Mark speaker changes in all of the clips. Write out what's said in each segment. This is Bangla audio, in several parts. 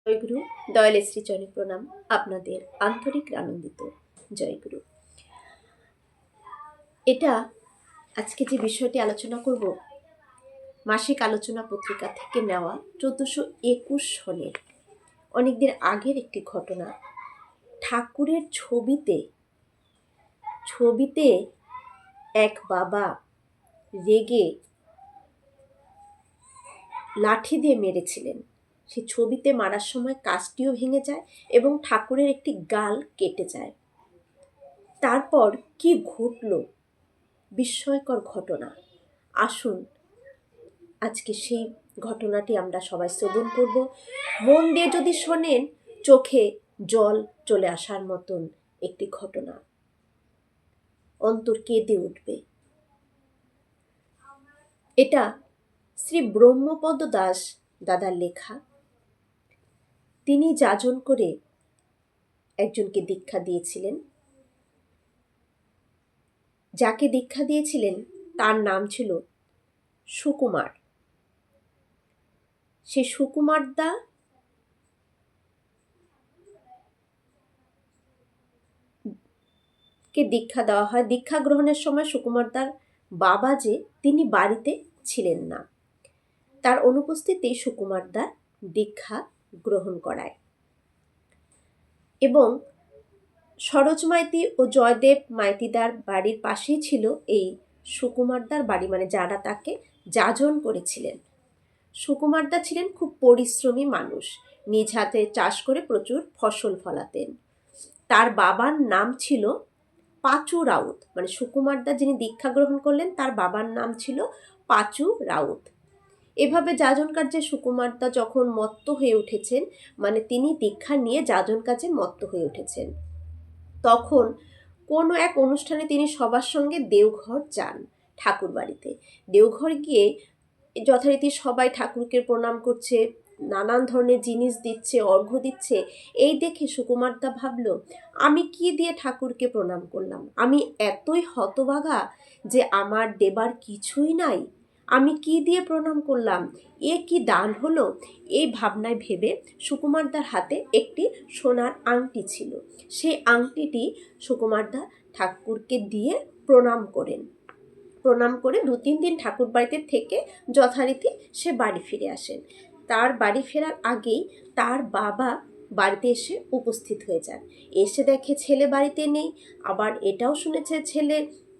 Speaker 1: জয়গুরু, দয়ালের শ্রীচরণে প্রণাম। আপনাদের আন্তরিক আনন্দিত। জয়গুরু। এটা আজকে যে বিষয়টি আলোচনা করব, মাসিক আলোচনা পত্রিকা থেকে নেওয়া 1421 সনের অনেকদিন আগের একটি ঘটনা। ঠাকুরের ছবিতে এক বাবা রেগে লাঠি দিয়ে মেরেছিলেন। সে ছবিতে মারার সময় কাঁচটিও ভেঙে যায় এবং ঠাকুরের একটি গাল কেটে যায়। তারপর কি ঘটল, বিস্ময়কর ঘটনা। আসুন আজকে সেই ঘটনাটি আমরা সবাই শ্রবণ করব। মন দিয়ে যদি শোনেন, চোখে জল চলে আসার মতন একটি ঘটনা, অন্তর কেঁদে উঠবে। এটা শ্রী ব্রহ্মপদ দাস দাদার লেখা। তিনি যাজন করে একজনকে দীক্ষা দিয়েছিলেন। যাকে দীক্ষা দিয়েছিলেন তার নাম ছিল সুকুমার। সে সুকুমার দা কে দীক্ষা দেওয়া হয়। দীক্ষা গ্রহণের সময় সুকুমার দার বাবা যে তিনি বাড়িতে ছিলেন না, তার অনুপস্থিতি সুকুমার দা দীক্ষা গ্রহণ করায়। এবং সরোজ মাইতি ও জয়দেব মাইতিদার বাড়ির পাশেই ছিল এই সুকুমারদার বাড়ি, মানে যারা তাকে যাজন করেছিলেন। সুকুমারদা ছিলেন খুব পরিশ্রমী মানুষ, নিজ হাতে চাষ করে প্রচুর ফসল ফলাতেন। তার বাবার নাম ছিল পাঁচু রাউত, মানে সুকুমারদা যিনি দীক্ষা গ্রহণ করলেন তার বাবার নাম ছিল পাঁচু রাউত। এভাবে যাজন কার্যে সুকুমারদা যখন মত্ত হয়ে উঠেছেন, মানে তিনি দীক্ষা নিয়ে যাজন কাজে মত্ত হয়ে উঠেছেন, তখন কোনো এক অনুষ্ঠানে তিনি সবার সঙ্গে দেওঘর যান। ঠাকুর বাড়িতে দেওঘর গিয়ে যথারীতি সবাই ঠাকুরকে প্রণাম করছে, নানান ধরনের জিনিস দিচ্ছে, অর্ঘ্য দিচ্ছে। এই দেখে সুকুমারদা ভাবল, আমি কি দিয়ে ঠাকুরকে প্রণাম করলাম? আমি এতই হতভাগা যে আমার দেবার কিছুই নাই। আমি কি দিয়ে প্রণাম করলাম? এ কি দান হলো? এই ভাবনায় ভেবে সুকুমারদার হাতে একটি সোনার আংটি ছিল। সেই আংটিটি সুকুমারদা ঠাকুরকে দিয়ে প্রণাম করে 2-3 দিন ঠাকুর বাড়িতে থেকে যথারীতি সে বাড়ি ফিরে আসেন। তার বাড়ি ফেরার আগেই তার বাবা বাড়িতে এসে উপস্থিত হয়ে যান। এসে দেখে ছেলে বাড়িতে নেই, আবার এটাও শুনেছে ছেলে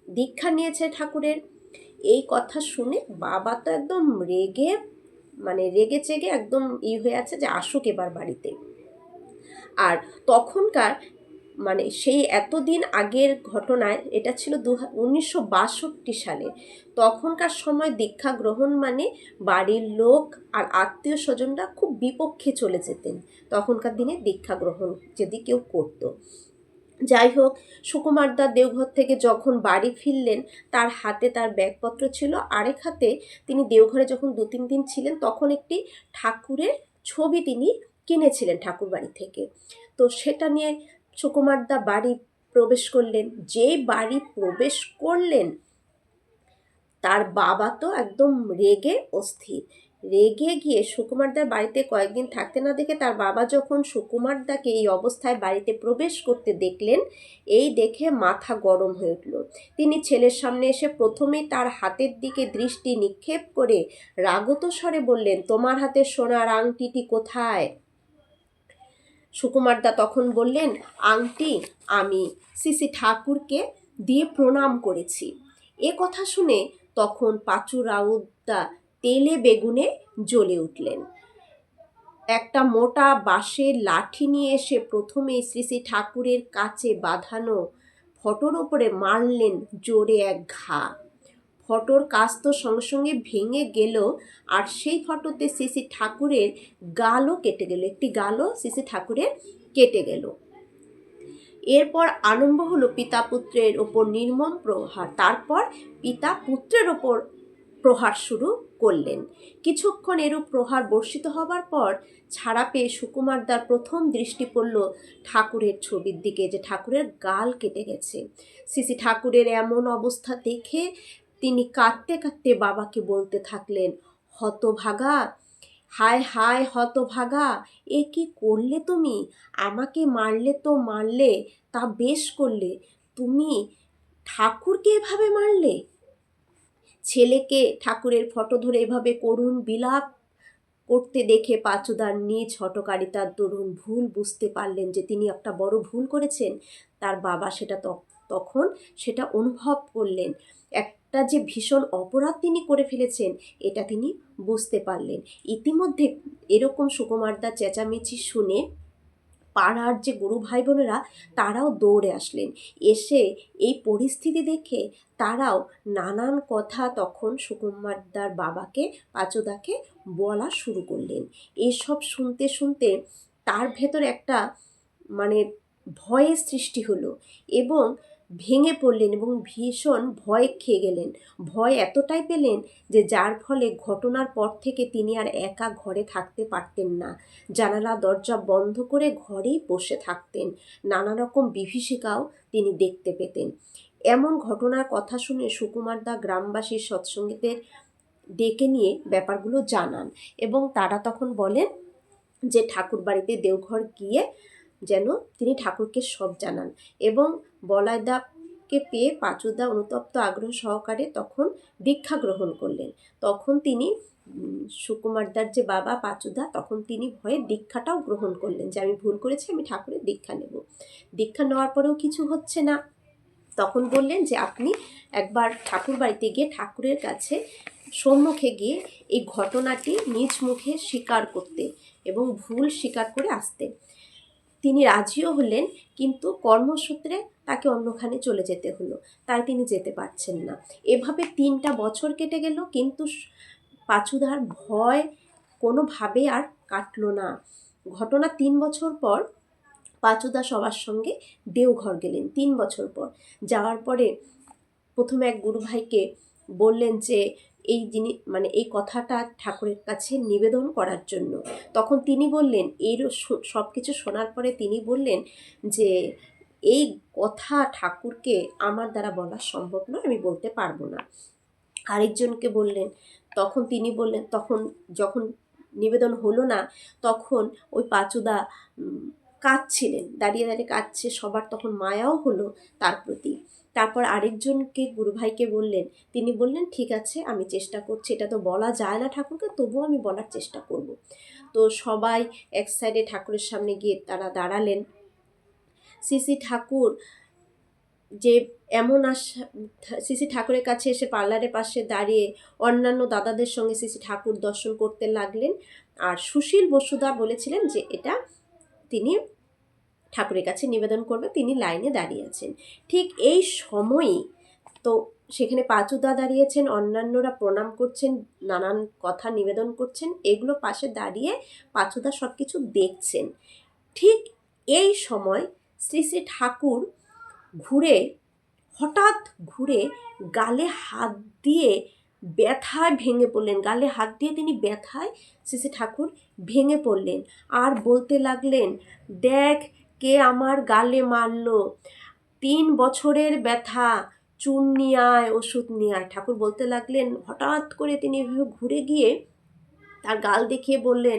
Speaker 1: দীক্ষা নিয়েছে ঠাকুরের। এই কথা শুনে বাবা তো একদম রেগে চেগে একদম হয়ে আছে যে আসুক এবার বাড়িতে। আর তখনকার সেই এতদিন আগের ঘটনায়, এটা ছিল 1962 সালে। তখনকার সময় দীক্ষা গ্রহণ মানে বাড়ির লোক আর আত্মীয় স্বজনরা খুব বিপক্ষে চলে যেতেন তখনকার দিনে দীক্ষা গ্রহণ যদি কেউ করত। যাই হোক, সুকুমারদা দেওঘর থেকে যখন বাড়ি ফিরলেন, তার হাতে তার ব্যাগপত্র ছিল, আরেক হাতে তিনি দেওঘরে যখন 2-3 দিন ছিলেন তখন একটি ঠাকুরের ছবি তিনি কিনেছিলেন ঠাকুর বাড়ি থেকে। তো সেটা নিয়ে সুকুমারদা বাড়ি প্রবেশ করলেন। যেই বাড়ি প্রবেশ করলেন, তার বাবা তো একদম রেগে গিয়ে সুকুমারদার বাড়িতে কয়েকদিন থাকতে না দেখে তার বাবা যখন সুকুমারদাকে এই অবস্থায় বাড়িতে প্রবেশ করতে দেখলেন, এই দেখে মাথা গরম হয়ে উঠল। তিনি ছেলের সামনে এসে প্রথমেই তার হাতের দিকে দৃষ্টি নিক্ষেপ করে রাগত স্বরে বললেন, তোমার হাতে সোনার আংটিটি কোথায়? সুকুমারদা তখন বললেন, আংটি আমি শ্রী ঠাকুরকে দিয়ে প্রণাম করেছি। এ কথা শুনে তখন পাঁচু রাউতদা তেলে বেগুনে জ্বলে উঠলেন। একটা মোটা বাঁশের লাঠি নিয়ে এসে প্রথমে শ্রী ঠাকুরের কাছে বাঁধানো ফটোর ওপরে মারলেন জোরে এক ঘা। ফটোর কাজ তো সঙ্গে সঙ্গে ভেঙে গেল, আর সেই ফটোতে শ্রী ঠাকুরের গালও কেটে গেল, একটি গালও শ্রী ঠাকুরের কেটে গেল। এরপর আরম্ভ হলো পিতা পুত্রের ওপর নির্মম প্রহার। তারপর পিতা পুত্রের ওপর প্রহার শুরু করলেন। কিছুক্ষণ এরূপ প্রহার বর্ষিত হবার পর ছাড়া পেয়ে সুকুমারদার প্রথম দৃষ্টি পড়ল ঠাকুরের ছবির দিকে, যে ঠাকুরের গাল কেটে গেছে। শ্রী ঠাকুরের এমন অবস্থা দেখে তিনি কাঁদতে কাঁদতে বাবাকে বলতে থাকলেন, হতভাগা, হায় হায় হতভাগা, এ কি করলে তুমি? আমাকে মারলে তো মারলে, তা বেশ করলে, তুমি ঠাকুরকে এভাবে মারলে? ছেলেকে ঠাকুরের ফটো ধরে এভাবে করুণ বিলাপ করতে দেখে পাঁচুদার নিজ হঠকারিতার দরুন ভুল বুঝতে পারলেন যে তিনি একটা বড় ভুল করেছেন। তার বাবা সেটা তখন সেটা অনুভব করলেন। একটা যে ভীষণ অপরাধ তিনি করে ফেলেছেন এটা তিনি বুঝতে পারলেন। ইতিমধ্যে এরকম সুকুমারদার চেঁচামেচি শুনে পাড়ার যে গুরু ভাই বোনেরা তারাও দৌড়ে আসলেন। এসে এই পরিস্থিতি দেখে তারাও নানান কথা তখন সুকুমারদার বাবাকে, পাঁচুদাকে বলা শুরু করলেন। এসব শুনতে শুনতে তার ভেতর একটা মানে ভয়ের সৃষ্টি হলো এবং ভেঙে পড়লেন এবং ভীষণ ভয় খেয়ে গেলেন। ভয় এতটাই পেলেন যে যার ফলে ঘটনার পর থেকে তিনি আর একা ঘরে থাকতে পারতেন না। জানালা দরজা বন্ধ করে ঘরেই বসে থাকতেন। নানা রকম বিভীষিকাও তিনি দেখতে পেতেন। এমন ঘটনার কথা শুনে সুকুমারদা গ্রামবাসীর সৎসঙ্গীদের ডেকে নিয়ে ব্যাপারগুলো জানান এবং তারা তখন বলেন যে ঠাকুর বাড়িতে দেওঘর গিয়ে যেন তিনি ঠাকুরকে সব জানান। এবং বলাইদাকে পেয়ে পাঁচুদা অনুতপ্ত আগ্রহ সহকারে তখন দীক্ষা গ্রহণ করলেন। তখন তিনি সুকুমারদার যে বাবা পাঁচুদা তখন তিনি ভয়ে দীক্ষাটাও গ্রহণ করলেন যে আমি ভুল করেছি, আমি ঠাকুরের দীক্ষা নেব। দীক্ষা নেওয়ার পরেও কিছু হচ্ছে না। তখন বললেন যে আপনি একবার ঠাকুর বাড়িতে গিয়ে ঠাকুরের কাছে সম্মুখে গিয়ে এই ঘটনাটি নিজ মুখে স্বীকার করতে এবং ভুল স্বীকার করে আসতে। তিনি রাজিও হলেন, কিন্তু কর্মসূত্রে তাকে অন্যখানে চলে যেতে হলো, তাই তিনি যেতে পারছেন না। এভাবে 3টা বছর কেটে গেল, কিন্তু পাঁচুদার ভয় কোনোভাবে আর কাটলো না। ঘটনা 3 বছর পর পাঁচুদা সবার সঙ্গে দেওঘর গেলেন। 3 বছর পর যাওয়ার পরে প্রথমে এক গুরু ভাইকে বললেন যে এই এই কথাটা ঠাকুরের কাছে নিবেদন করার জন্য। তখন তিনি বললেন, এই সব কিছু শোনার পরে তিনি বললেন যে এই কথা ঠাকুরকে আমার দ্বারা বলা সম্ভব নয়, আমি বলতে পারবো না। আরেকজনকে বললেন, তখন তিনি বললেন, তখন যখন নিবেদন হলো না তখন ওই পাঁচুদা কাঁদছিলেন, দাঁড়িয়ে দাঁড়িয়ে কাঁদছে। সবার তখন মায়াও হলো তার প্রতি। তারপর আরেকজনকে গুরুভাইকে বললেন, তিনি বললেন ঠিক আছে আমি চেষ্টা করছি, এটা তো বলা যায় না ঠাকুরকে, তবুও আমি বলার চেষ্টা করব। তো সবাই এক সাইডে ঠাকুরের সামনে গিয়ে তারা দাঁড়ালেন। শ্রী ঠাকুর যে এমন শ্রী ঠাকুরের কাছে এসে পার্লারের পাশে দাঁড়িয়ে অন্যান্য দাদাদের সঙ্গে শ্রী ঠাকুর দর্শন করতে লাগলেন। আর সুশীল বসুদা বলেছিলেন যে এটা তিনি ঠাকুরের কাছে নিবেদন করবে, তিনি লাইনে দাঁড়িয়ে আছেন। ঠিক এই সময়ই তো সেখানে পাঁচুদা দাঁড়িয়েছেন, অন্যান্যরা প্রণাম করছেন, নানান কথা নিবেদন করছেন, এগুলো পাশে দাঁড়িয়ে পাঁচুদা সব কিছু দেখছেন। ঠিক এই সময় শ্রী ঠাকুর হঠাৎ ঘুরে গালে হাত দিয়ে ব্যথায় ভেঙে পড়লেন। গালে হাত দিয়ে তিনি ব্যথায় শ্রী ঠাকুর ভেঙে পড়লেন আর বলতে লাগলেন, দেখ কে আমার গালে মারলো, 3 বছরের ব্যথা, চুন নিয়ে আয়, ওষুধ নিয়ে আয়। ঠাকুর বলতে লাগলেন, হঠাৎ করে তিনি ঘুরে গিয়ে তার গাল দেখিয়ে বললেন,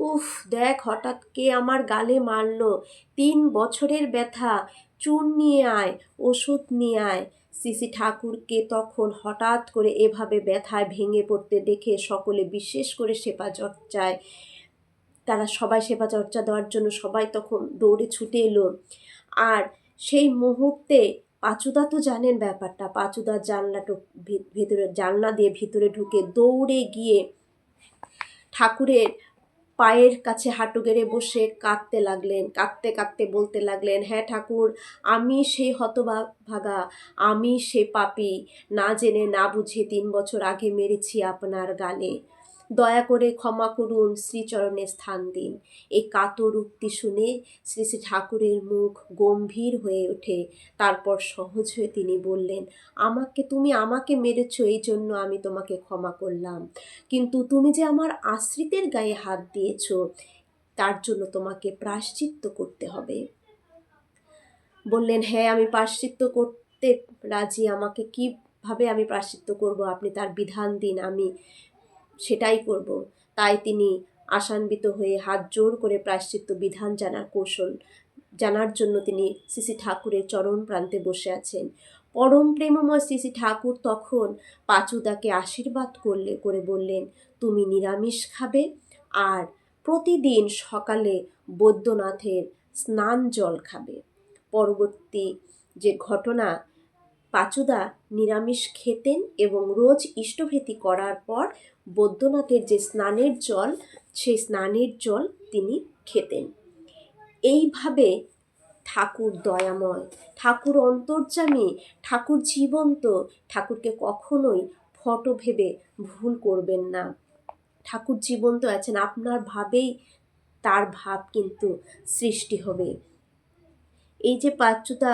Speaker 1: উফ দেখ হঠাৎ কে আমার গালে মারলো, 3 বছরের ব্যথা, চুন নিয়ে আয়, ওষুধ নিয়ে আয়। শ্রী ঠাকুরকে তখন হঠাৎ করে এভাবে ব্যথায় ভেঙে পড়তে দেখে সকলে, বিশেষ করে সেবা চর্চায় তারা সবাই সেবা চর্চা দেওয়ার জন্য সবাই তখন দৌড়ে ছুটে এলো। আর সেই মুহূর্তে পাঁচুদা তো জানেন ব্যাপারটা, পাঁচুদা জানলা দিয়ে ভিতরে ঢুকে দৌড়ে গিয়ে ঠাকুরের পায়ের কাছে হাঁটু গেড়ে বসে কাঁদতে লাগলেন। কাঁদতে কাঁদতে বলতে লাগলেন, হ্যাঁ ঠাকুর, আমি সেই হতভাগা, আমি সে পাপী, না জেনে না বুঝে 3 বছর আগে মেরেছি আপনার গালে, দয়া করে ক্ষমা করুন, শ্রীচরণে স্থান দিন। এই কাতর উক্তি শুনে শ্রী ঠাকুরের মুখ গম্ভীর হয়ে ওঠে। তারপর সহজ হয়ে তিনি বললেন, তুমি আমাকে মেরেছ, এই জন্য আমি তোমাকে ক্ষমা করলাম, কিন্তু তুমি যে আমার আশ্রিতের গায়ে হাত দিয়েছ তার জন্য তোমাকে প্রায়শ্চিত্ত করতে হবে। বললেন, হ্যাঁ আমি প্রায়শ্চিত্ত করতে রাজি, আমাকে কিভাবে আমি প্রায়শ্চিত্ত করব, আপনি তার বিধান দিন, আমি সেটাই করব। তাই তিনি আশান্বিত হয়ে হাত জোর করে প্রায়শ্চিত্ত বিধান জানার জন্য তিনি শ্রী ঠাকুরের চরণ প্রান্তে বসে আছেন। পরম প্রেমময় শ্রী ঠাকুর তখন পাঁচুদাকে আশীর্বাদ করে বললেন, তুমি নিরামিষ খাবে আর প্রতিদিন সকালে বৈদ্যনাথের স্নান জল খাবে। পরবর্তী যে ঘটনা, পাঁচুদা নিরামিষ খেতেন এবং রোজ ইষ্টভৃতি করার পর বৈদ্যনাথের যে স্নানের জল, সেই স্নানের জল তিনি খেতেন। এইভাবে ঠাকুর দয়াময়, ঠাকুর অন্তর্যামী, ঠাকুর জীবন্ত। ঠাকুরকে কখনোই ফটো ভেবে ভুল করবেন না। ঠাকুর জীবন্ত আছেন, আপনার ভাবেই তার ভাব কিন্তু সৃষ্টি হবে। এই যে পাঁচুদা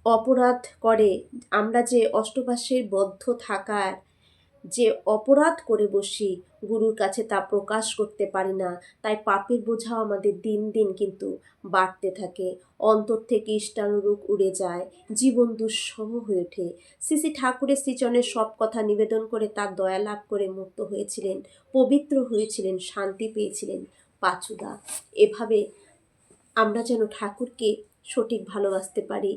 Speaker 1: অপরাধ করে, আমরা যে অষ্টপাশের বদ্ধ থাকার যে অপরাধ করে বসি, গুরুর কাছে তা প্রকাশ করতে পারি না, তাই পাপের বোঝাও আমাদের দিন দিন কিন্তু বাড়তে থাকে, অন্তর থেকে ইষ্টানুরূপ উড়ে যায়, জীবন দুঃসহ হয়ে ওঠে। শ্রী ঠাকুরের শ্রীচরণের সব কথা নিবেদন করে তার দয়া লাভ করে মুক্ত হয়েছিলেন, পবিত্র হয়েছিলেন, শান্তি পেয়েছিলেন পাঁচুদা। এভাবে আমরা যেন ঠাকুরকে সঠিক ভালোবাসতে পারি।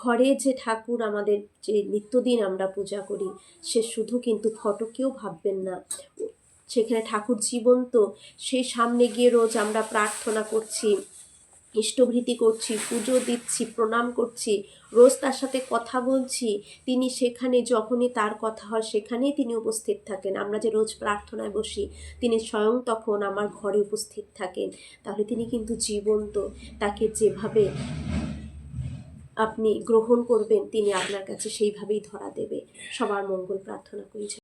Speaker 1: ঘরে যে ঠাকুর আমাদের যে নিত্যদিন আমরা পূজা করি, সে শুধু কিন্তু ফটোকেও ভাববেন না, সেখানে ঠাকুর জীবন্ত। সেই সামনে গিয়ে রোজ আমরা প্রার্থনা করছি, ইষ্টভৃতি করছি, পুজো দিচ্ছি, প্রণাম করছি, রোজ তার সাথে কথা বলছি। তিনি সেখানে যখনই তার কথা হয় সেখানেই তিনি উপস্থিত থাকেন। আমরা যে রোজ প্রার্থনায় বসি, তিনি স্বয়ং তখন আমার ঘরে উপস্থিত থাকেন। তাহলে তিনি কিন্তু জীবন্ত। তাকে যেভাবে আপনি গ্রহণ করবেন, তিনি আপনার কাছে সেইভাবেই ধরা দেবে। সবার মঙ্গল প্রার্থনা করি।